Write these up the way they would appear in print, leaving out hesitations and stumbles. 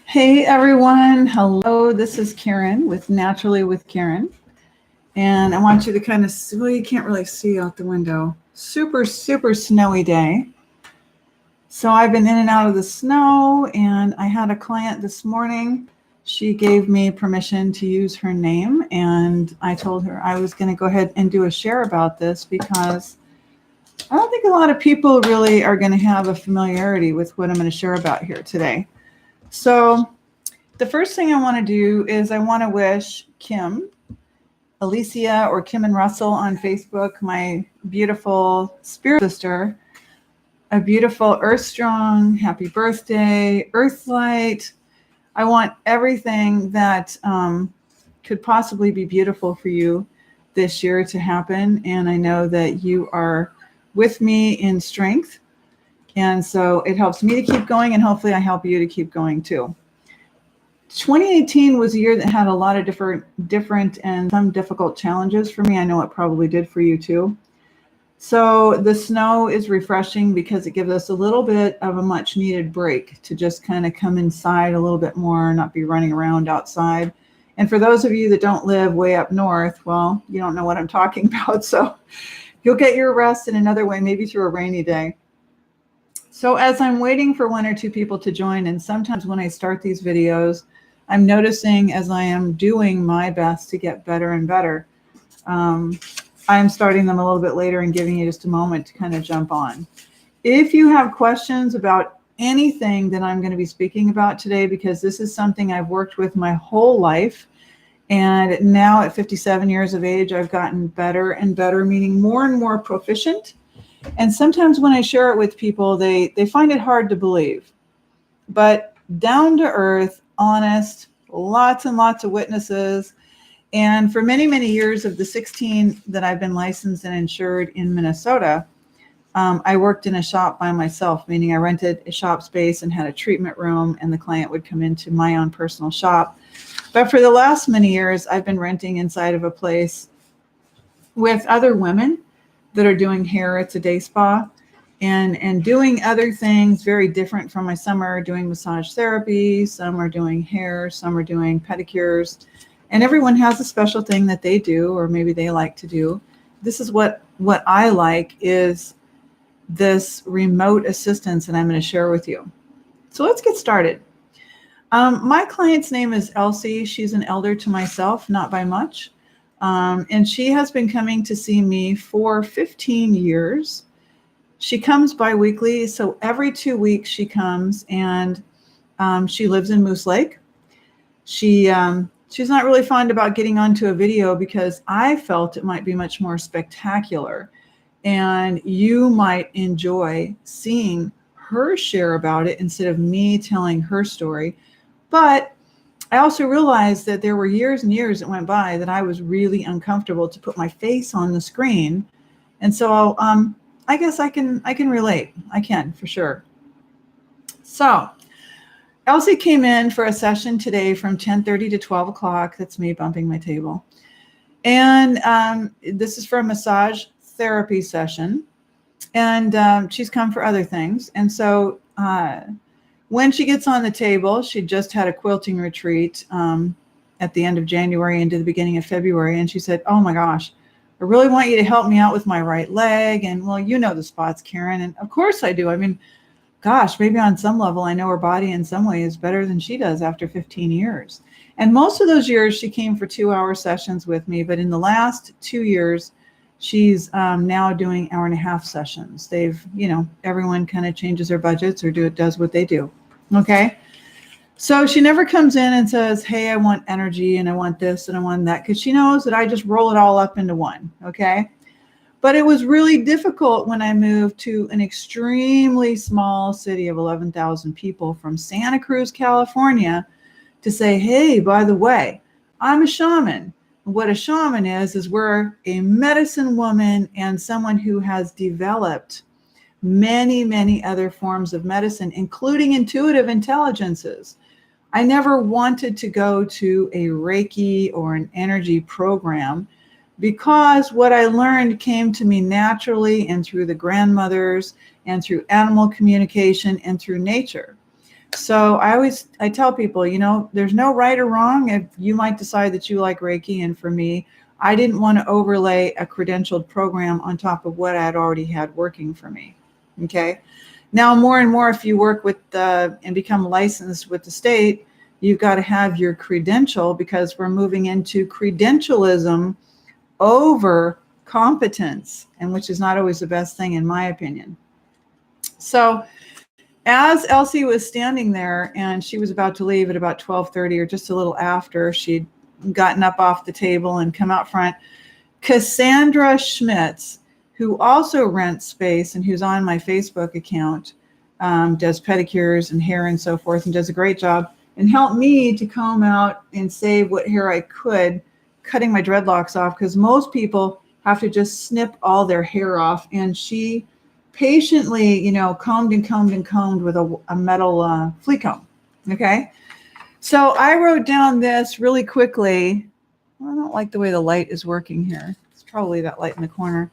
Hey everyone, hello, this is Karen with Naturally with Karen. And I want you to kind of, well, you can't really see out the window. Super snowy day. So I've been in and out of the snow, and I had a client this morning. She gave me permission to use her name, and I told her I was going to go ahead and do a share about this because I don't think a lot of people really are going to have a familiarity with what I'm going to share about here today. So the first thing I want to do is I want to wish Kim, Alicia, or Kim and Russell on Facebook, my beautiful spirit sister, a beautiful Earth Strong, happy birthday, Earthlight. I want everything that could possibly be beautiful for you this year to happen. And I know that you are with me in strength. And so it helps me to keep going, and hopefully I help you to keep going too. 2018 was a year that had a lot of different and some difficult challenges for me. I know it probably did for you too. So the snow is refreshing because it gives us a little bit of a much needed break to just kind of come inside a little bit more, not be running around outside. And for those of you that don't live way up north, well, you don't know what I'm talking about. So you'll get your rest in another way, maybe through a rainy day. So as I'm waiting for one or two people to join, and sometimes when I start these videos, I'm noticing as I am doing my best to get better and better, I'm starting them a little bit later and giving you just a moment to kind of jump on. If you have questions about anything that I'm going to be speaking about today, because this is something I've worked with my whole life, and now at 57 years of age, I've gotten better and better, meaning more and more proficient. And sometimes when I share it with people, they find it hard to believe. But down to earth, honest, lots and lots of witnesses. And for many, many years of the 16 that I've been licensed and insured in Minnesota, I worked in a shop by myself, meaning I rented a shop space and had a treatment room, and the client would come into my own personal shop. But for the last many years, I've been renting inside of a place with other women that are doing hair. It's a day spa. And doing other things very different from my. Some are doing massage therapy, some are doing hair, some are doing pedicures, and everyone has a special thing that they do, or maybe they like to do. This is what I like, is this remote assistance that I'm going to share with you. So let's get started. My client's name is Elsie. She's an elder to myself, not by much. And she has been coming to see me for 15 years. She comes bi-weekly, so every 2 weeks she comes, and she lives in Moose Lake. She's not really fond about getting onto a video because I felt it might be much more spectacular, and you might enjoy seeing her share about it instead of me telling her story. But I also realized that there were years and years that went by that I was really uncomfortable to put my face on the screen, and so I guess I can relate. I can, for sure. So Elsie came in for a session today from 10:30 to 12 o'clock. That's me bumping my table. And this is for a massage therapy session. And she's come for other things. And so when she gets on the table, she just had a quilting retreat at the end of January into the beginning of February. And she said, "Oh my gosh, I really want you to help me out with my right leg." And well, you know the spots, Karen. And of course I do. I mean, gosh, maybe on some level, I know her body in some way is better than she does after 15 years. And most of those years she came for 2-hour sessions with me. But in the last 2 years, she's now doing 1.5-hour sessions. They've, everyone kind of changes their budgets or does what they do. Okay. So she never comes in and says, "Hey, I want energy and I want this and I want that," because she knows that I just roll it all up into one. Okay. But it was really difficult when I moved to an extremely small city of 11,000 people from Santa Cruz, California, to say, "Hey, by the way, I'm a shaman." What a shaman is we're a medicine woman and someone who has developed many, many other forms of medicine, including intuitive intelligences. I never wanted to go to a Reiki or an energy program because what I learned came to me naturally and through the grandmothers and through animal communication and through nature. So I tell people, there's no right or wrong. If you might decide that you like Reiki, and for me, I didn't want to overlay a credentialed program on top of what I'd already had working for me. Okay. Now, more and more, if you work with and become licensed with the state, you've got to have your credential, because we're moving into credentialism over competence, and which is not always the best thing, in my opinion. So as Elsie was standing there and she was about to leave at about 12:30 or just a little after, she'd gotten up off the table and come out front, Cassandra Schmitz, who also rents space and who's on my Facebook account, does pedicures and hair and so forth, and does a great job, and helped me to comb out and save what hair I could, cutting my dreadlocks off, because most people have to just snip all their hair off. And she patiently, combed and combed and combed with a metal flea comb. Okay. So I wrote down this really quickly. I don't like the way the light is working here. It's probably that light in the corner,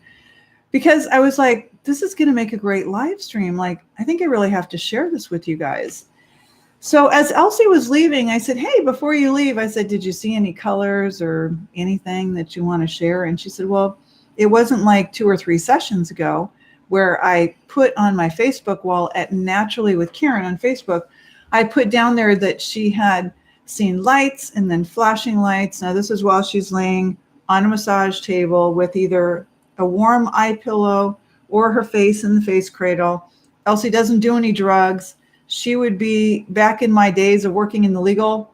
because I was like, this is going to make a great live stream. Like, I think I really have to share this with you guys. So as Elsie was leaving, I said, hey, before you leave, I said, did you see any colors or anything that you want to share? And she said, well, it wasn't like 2 or 3 sessions ago where I put on my Facebook wall at Naturally with Karen on Facebook, I put down there that she had seen lights and then flashing lights. Now, this is while she's laying on a massage table with either a warm eye pillow or her face in the face cradle. Elsie doesn't do any drugs. She would be back in my days of working in the legal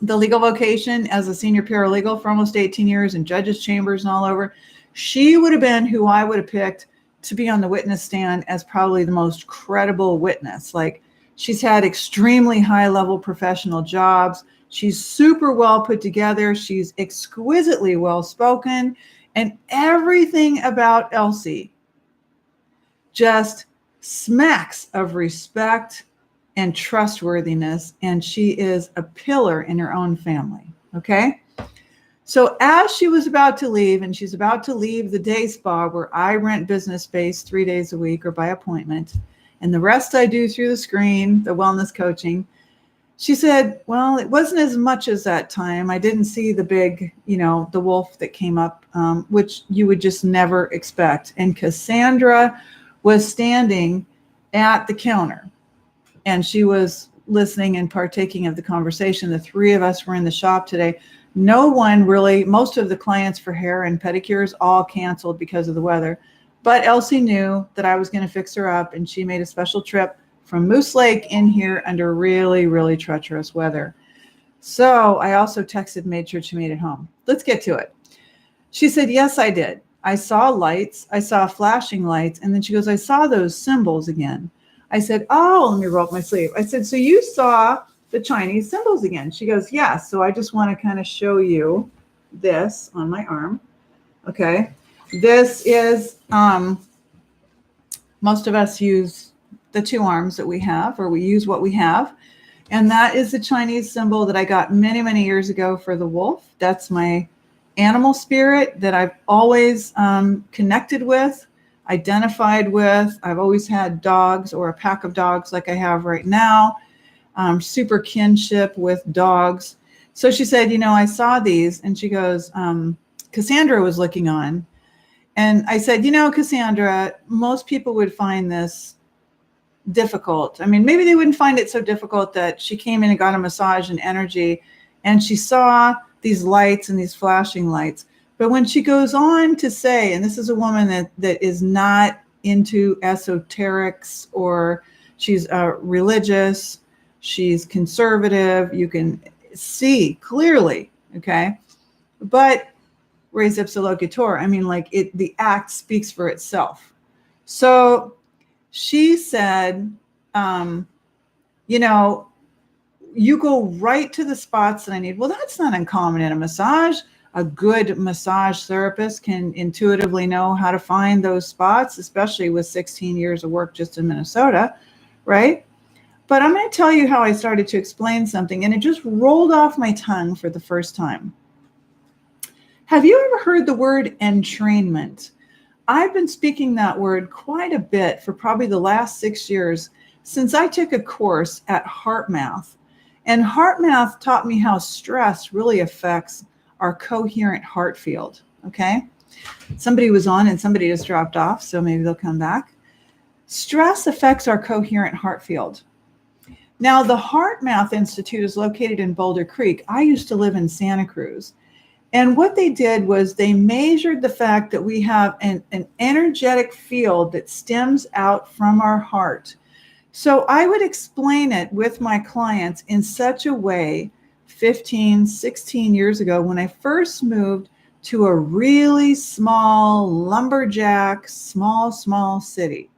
vocation as a senior paralegal for almost 18 years in judges' chambers and all over. She would have been who I would have picked to be on the witness stand as probably the most credible witness. Like, she's had extremely high level professional jobs. She's super well put together. She's exquisitely well spoken, and everything about Elsie just smacks of respect and trustworthiness. And she is a pillar in her own family. Okay. So as she was about to leave, and she's about to leave the day spa where I rent business space 3 days a week or by appointment, and the rest I do through the screen, the wellness coaching, she said, well, it wasn't as much as that time. I didn't see the big, the wolf that came up, which you would just never expect. And Cassandra was standing at the counter, and she was listening and partaking of the conversation. The 3 of us were in the shop today. No one really, most of the clients for hair and pedicures all canceled because of the weather. But Elsie knew that I was going to fix her up, and she made a special trip from Moose Lake in here under really, really treacherous weather. So I also texted, made sure she made it home. Let's get to it. She said, yes, I did. I saw lights. I saw flashing lights. And then she goes, I saw those symbols again. I said, oh, let me roll up my sleeve. I said, so you saw the Chinese symbols again? She goes, yes. So I just want to kind of show you this on my arm. Okay. This is, most of us use the 2 arms that we have, or we use what we have. And that is the Chinese symbol that I got many, many years ago for the wolf. That's my animal spirit that I've always connected with, identified with. I've always had dogs, or a pack of dogs like I have right now. Super kinship with dogs. So she said, I saw these, and she goes, Cassandra was looking on. And I said, Cassandra, most people would find this difficult. I mean, maybe they wouldn't find it so difficult that she came in and got a massage and energy, and she saw these lights and these flashing lights. But when she goes on to say, and this is a woman that is not into esoterics, or she's religious, she's conservative, you can see clearly, okay? But res ipsa loquitur, I mean, like, the act speaks for itself. So she said, you go right to the spots that I need. Well, that's not uncommon in a massage. A good massage therapist can intuitively know how to find those spots, especially with 16 years of work just in Minnesota, right? But I'm going to tell you how I started to explain something, and it just rolled off my tongue for the first time. Have you ever heard the word entrainment? I've been speaking that word quite a bit for probably the last 6 years, since I took a course at HeartMath, and HeartMath taught me how stress really affects our coherent heart field. Okay. Somebody was on and somebody just dropped off, so maybe they'll come back. Stress affects our coherent heart field. Now, the HeartMath Institute is located in Boulder Creek. I used to live in Santa Cruz. And what they did was they measured the fact that we have an energetic field that stems out from our heart. So I would explain it with my clients in such a way 15, 16 years ago when I first moved to a really small lumberjack, small city.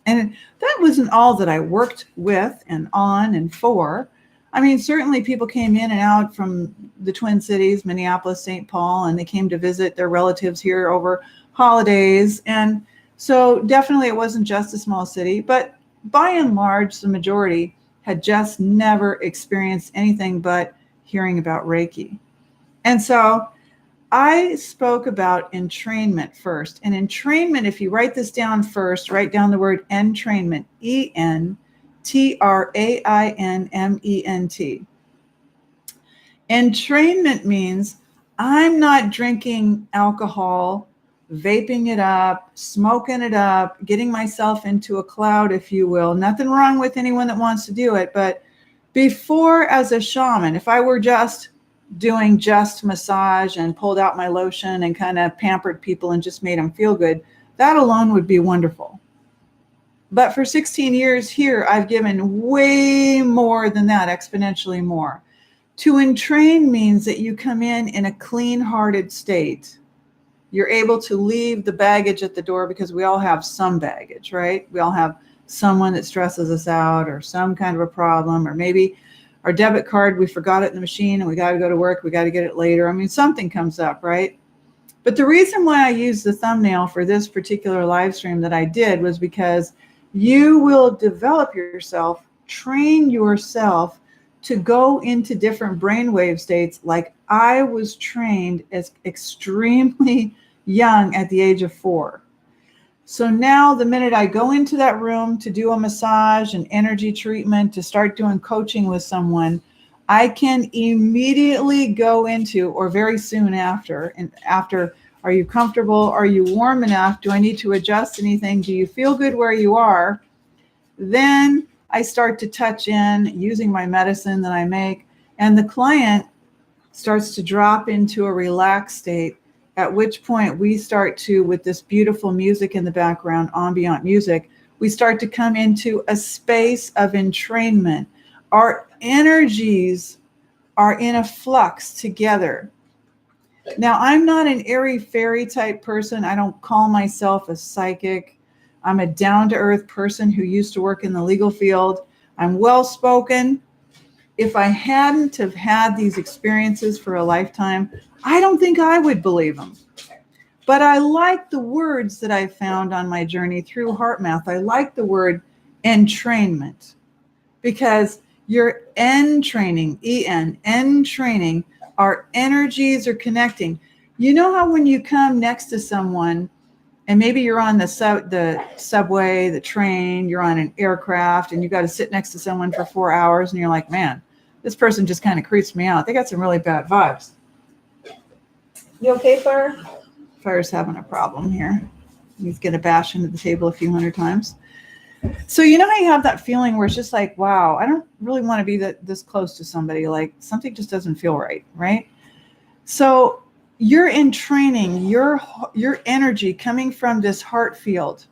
And that wasn't all that I worked with and on and for. I mean, certainly people came in and out from the Twin Cities, Minneapolis, St. Paul, and they came to visit their relatives here over holidays. And so definitely it wasn't just a small city, but by and large, the majority had just never experienced anything but hearing about Reiki. And so I spoke about entrainment first. And entrainment, if you write this down first, write down the word entrainment, ENTRAINMENT. Entrainment means I'm not drinking alcohol, vaping it up, smoking it up, getting myself into a cloud, if you will. Nothing wrong with anyone that wants to do it. But before, as a shaman, if I were just doing just massage and pulled out my lotion and kind of pampered people and just made them feel good, that alone would be wonderful. But for 16 years here, I've given way more than that, exponentially more. To entrain means that you come in a clean-hearted state. You're able to leave the baggage at the door, because we all have some baggage, right? We all have someone that stresses us out, or some kind of a problem, or maybe our debit card, we forgot it in the machine and we got to go to work. We got to get it later. I mean, something comes up, right? But the reason why I used the thumbnail for this particular live stream that I did was because you will develop yourself, train yourself to go into different brainwave states like I was trained as extremely young at the age of 4. So now the minute I go into that room to do a massage and energy treatment, to start doing coaching with someone, I can immediately go into, or very soon after, are you comfortable? Are you warm enough? Do I need to adjust anything? Do you feel good where you are? Then I start to touch in using my medicine that I make, and the client starts to drop into a relaxed state, at which point we start to, with this beautiful music in the background, ambient music, we start to come into a space of entrainment. Our energies are in a flux together. Now, I'm not an airy-fairy type person. I don't call myself a psychic. I'm a down-to-earth person who used to work in the legal field. I'm well-spoken. If I hadn't have had these experiences for a lifetime, I don't think I would believe them. But I like the words that I found on my journey through HeartMath. I like the word entrainment, because you're entraining, entraining, our energies are connecting. You know how when you come next to someone, and maybe you're on the subway, the train, you're on an aircraft, and you got to sit next to someone for 4 hours, and you're like, man, this person just kind of creeps me out. They got some really bad vibes. You okay, Fire? Fire's having a problem here. He's going to bash into the table a few hundred times. So you know how you have that feeling where it's just like, wow, I don't really want to be this close to somebody. Like something just doesn't feel right, right? So you're entraining your energy coming from this heart field.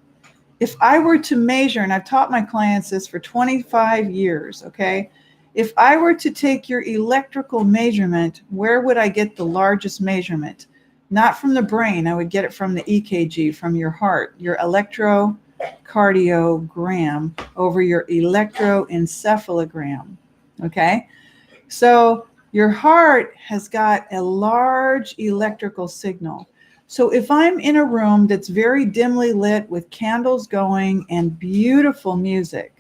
If I were to measure, and I've taught my clients this for 25 years, okay? If I were to take your electrical measurement, where would I get the largest measurement? Not from the brain. I would get it from the EKG, from your heart, your electrocardiogram over your electroencephalogram, okay? So your heart has got a large electrical signal. So if I'm in a room that's very dimly lit with candles going and beautiful music,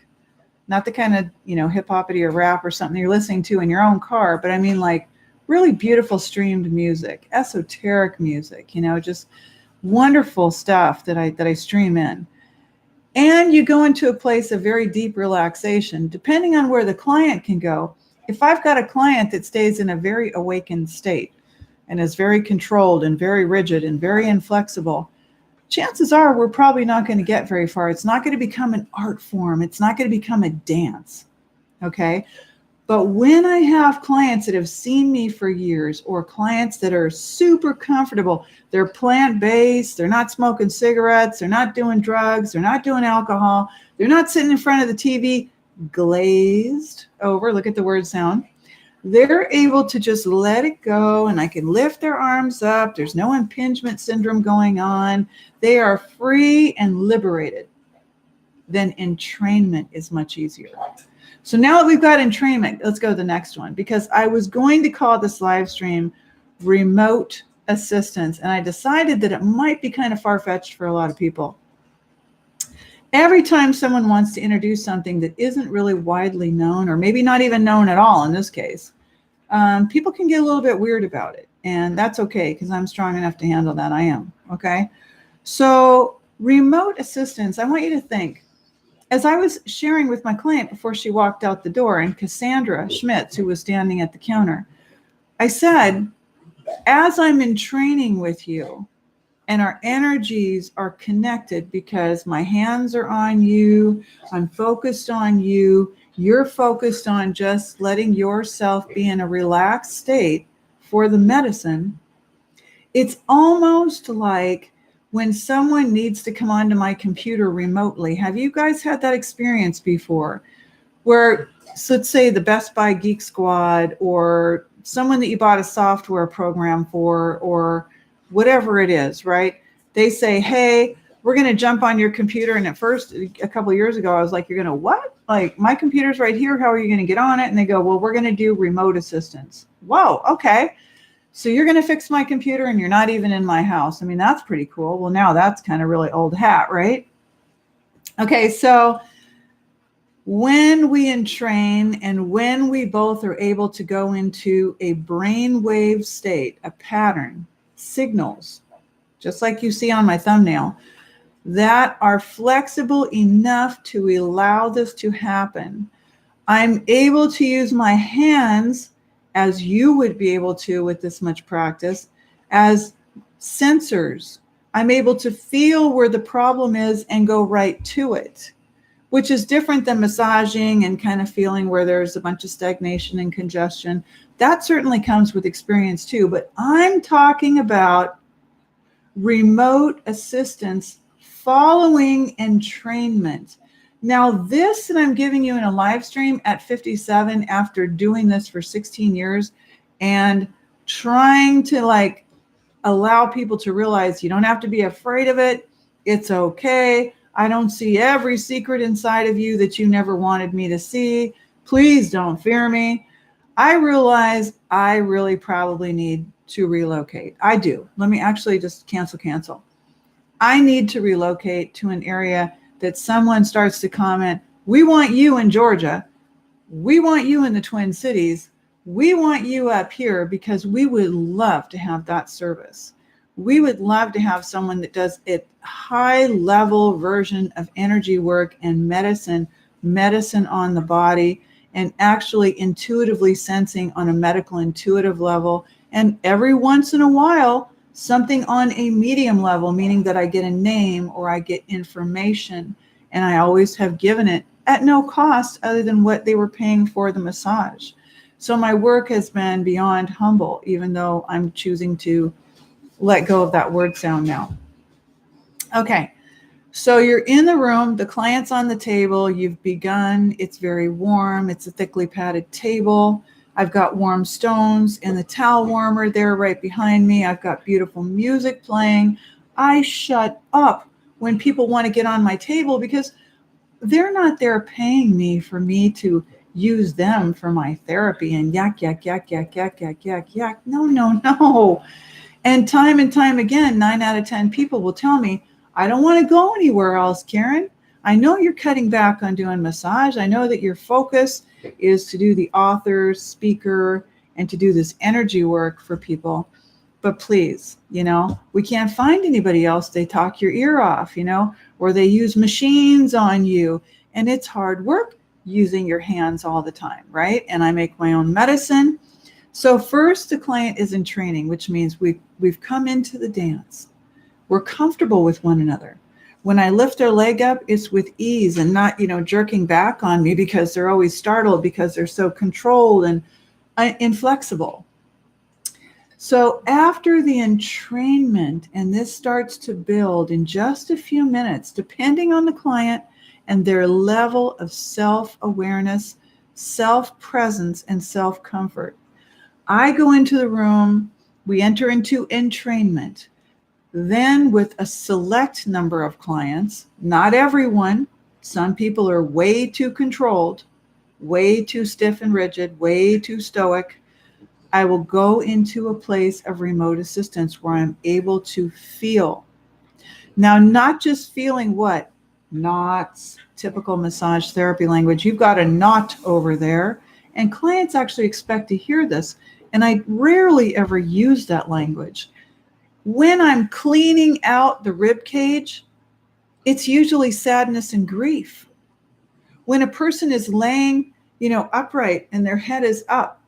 not the kind of, hip-hoppity or rap or something you're listening to in your own car, but I mean like really beautiful streamed music, esoteric music, just wonderful stuff that I stream in. and you go into a place of very deep relaxation, depending on where the client can go. If I've got a client that stays in a very awakened state and is very controlled and very rigid and very inflexible, chances are we're probably not going to get very far. It's not going to become an art form. It's not going to become a dance. Okay. But when I have clients that have seen me for years, or clients that are super comfortable, they're plant-based, they're not smoking cigarettes, they're not doing drugs, they're not doing alcohol, they're not sitting in front of the TV, glazed over, look at the word sound. They're able to just let it go, and I can lift their arms up. There's no impingement syndrome going on. They are free and liberated. Then entrainment is much easier. So now that we've got entrainment, let's go to the next one, because I was going to call this live stream remote assistance, and I decided that it might be kind of far-fetched for a lot of people. Every time someone wants to introduce something that isn't really widely known, or maybe not even known at all in this case, people can get a little bit weird about it, and that's okay, because I'm strong enough to handle that. I am, okay? So remote assistance, I want you to think, as I was sharing with my client before she walked out the door, and Cassandra Schmitz, who was standing at the counter, I said, as I'm in training with you, and our energies are connected because my hands are on you, I'm focused on you, you're focused on just letting yourself be in a relaxed state for the medicine. It's almost like when someone needs to come onto my computer remotely. Have you guys had that experience before? Where, so let's say the Best Buy Geek Squad, or someone that you bought a software program for, or whatever it is, right? They say, hey, we're going to jump on your computer. And at first, a couple of years ago, I was like, you're going to what? Like, my computer's right here. How are you going to get on it? And they go, well, we're going to do remote assistance. Whoa, okay. So you're going to fix my computer and you're not even in my house. I mean, that's pretty cool. Well, now that's kind of really old hat, right? Okay, so when we entrain and when we both are able to go into a brainwave state, a pattern, signals, just like you see on my thumbnail, that are flexible enough to allow this to happen, I'm able to use my hands, as you would be able to with this much practice, as sensors. I'm able to feel where the problem is and go right to it, which is different than massaging and kind of feeling where there's a bunch of stagnation and congestion. That certainly comes with experience too, but I'm talking about remote assistance following entrainment. Now, this that I'm giving you in a live stream at 57, after doing this for 16 years and trying to like allow people to realize you don't have to be afraid of it. It's okay. I don't see every secret inside of you that you never wanted me to see. Please don't fear me. I realize I really probably need to relocate. I do. Let me actually just cancel. I need to relocate to an area that someone starts to comment, we want you in Georgia. We want you in the Twin Cities. We want you up here because we would love to have that service. We would love to have someone that does a high level version of energy work and medicine on the body, and actually intuitively sensing on a medical intuitive level. And every once in a while, something on a medium level, meaning that I get a name or I get information, and I always have given it at no cost other than what they were paying for the massage. So my work has been beyond humble, even though I'm choosing to let go of that word sound now. Okay, so you're in the room, the client's on the table, you've begun, it's very warm, it's a thickly padded table. I've got warm stones and the towel warmer there right behind me. I've got beautiful music playing. I shut up when people want to get on my table because they're not there paying me for me to use them for my therapy and yak. No. And time again, 9 out of 10 people will tell me, I don't want to go anywhere else, Karen. I know you're cutting back on doing massage. I know that your focus is to do the author, speaker, and to do this energy work for people. But please, we can't find anybody else. They talk your ear off, or they use machines on you. And it's hard work using your hands all the time, right? And I make my own medicine. So first, the client is in training, which means we've come into the dance. We're comfortable with one another. When I lift their leg up, it's with ease and not, jerking back on me because they're always startled because they're so controlled and inflexible. So after the entrainment, and this starts to build in just a few minutes, depending on the client and their level of self-awareness, self-presence, and self-comfort, I go into the room, we enter into entrainment. Then with a select number of clients, not everyone, some people are way too controlled, way too stiff and rigid, way too stoic, I will go into a place of remote assistance where I'm able to feel. Now, not just feeling what? Knots, typical massage therapy language. You've got a knot over there. And clients actually expect to hear this. And I rarely ever use that language. When I'm cleaning out the rib cage, it's usually sadness and grief. When a person is laying, upright and their head is up,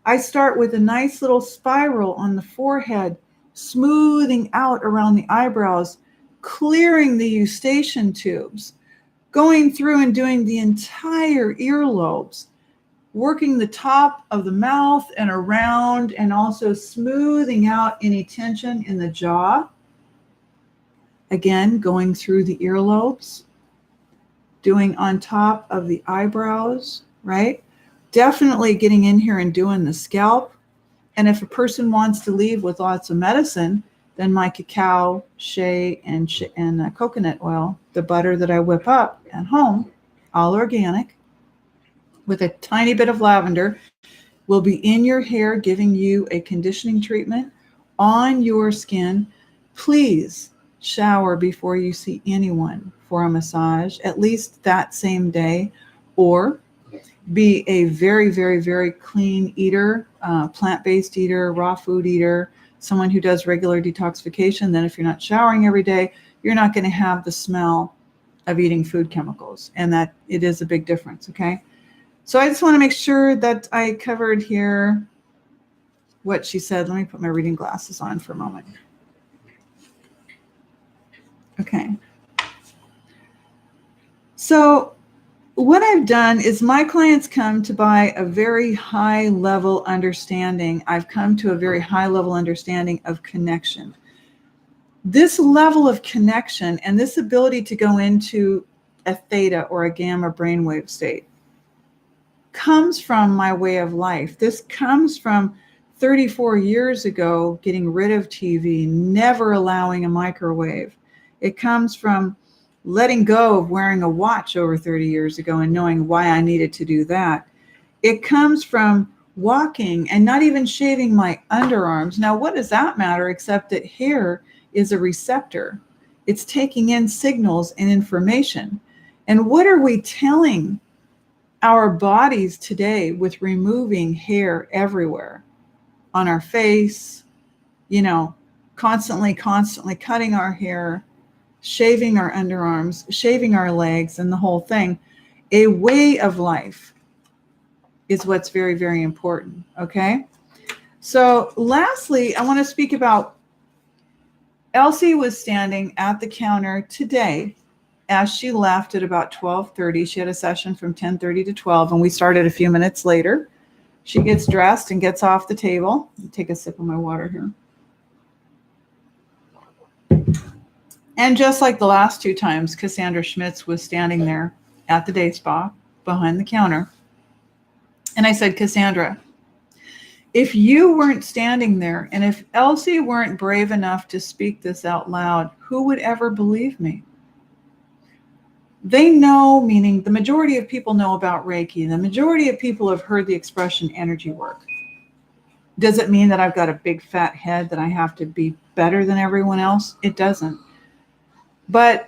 I start with a nice little spiral on the forehead, smoothing out around the eyebrows, clearing the eustachian tubes, going through and doing the entire earlobes, working the top of the mouth and around, and also smoothing out any tension in the jaw. Again, going through the earlobes, doing on top of the eyebrows, right? Definitely getting in here and doing the scalp. And if a person wants to leave with lots of medicine, then my cacao, shea, and coconut oil, the butter that I whip up at home, all organic, with a tiny bit of lavender, will be in your hair, giving you a conditioning treatment on your skin. Please shower before you see anyone for a massage, at least that same day, or be a very, very, very clean eater, plant-based eater, raw food eater, someone who does regular detoxification. Then if you're not showering every day, you're not going to have the smell of eating food chemicals. And that it is a big difference, okay? So I just want to make sure that I covered here what she said. Let me put my reading glasses on for a moment. Okay. So what I've done is my clients come to buy a very high level understanding. I've come to a very high level understanding of connection. This level of connection and this ability to go into a theta or a gamma brainwave state comes from my way of life. This comes from 34 years ago, getting rid of TV, never allowing a microwave. It comes from letting go of wearing a watch over 30 years ago and knowing why I needed to do that. It comes from walking and not even shaving my underarms. Now, what does that matter except that hair is a receptor? It's taking in signals and information. And what are we telling our bodies today with removing hair everywhere? On our face, constantly cutting our hair, shaving our underarms, shaving our legs, and the whole thing. A way of life is what's very, very important, okay? So lastly, I want to speak about Elsie was standing at the counter today as she left at about 12:30. She had a session from 10:30 to 12, and we started a few minutes later. She gets dressed and gets off the table. Take a sip of my water here. And just like the last two times, Cassandra Schmitz was standing there at the day spa behind the counter. And I said, Cassandra, if you weren't standing there and if Elsie weren't brave enough to speak this out loud, who would ever believe me? They know, meaning the majority of people know about Reiki. The majority of people have heard the expression energy work. Does it mean that I've got a big fat head that I have to be better than everyone else? It doesn't. But